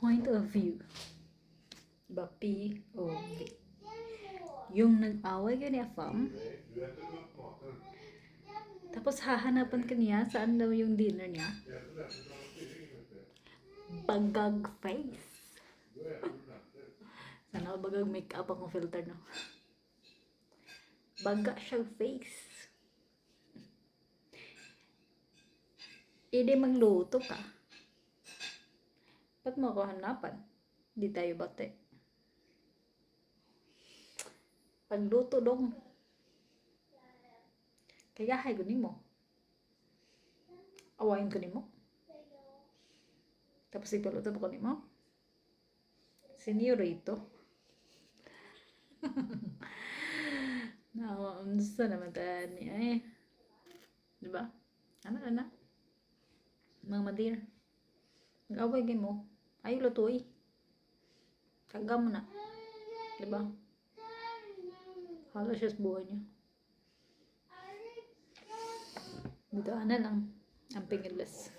point of view. Diba? POV. Yung nag-away ka ni Afam, tapos hahanapan ka niya saan daw yung dinner niya. Bagag face. Sana bagag make up akong filter, no? Baga siyang face. Hindi magluto ka. Ba't mo ako hanapan? Hindi tayo bate. Pagluto dong. Kaya hay ko nimo. Awayin ko nimo. Tapos ipaluto ko nimo. Senyorito. Unsa naman tayo niya eh. Diba? Ano? Mga madir. Mag-away game mo. Ayaw lutoy. Taga mo na. Diba? Hala siya sa buhay niya. Dito na lang ang pingilas.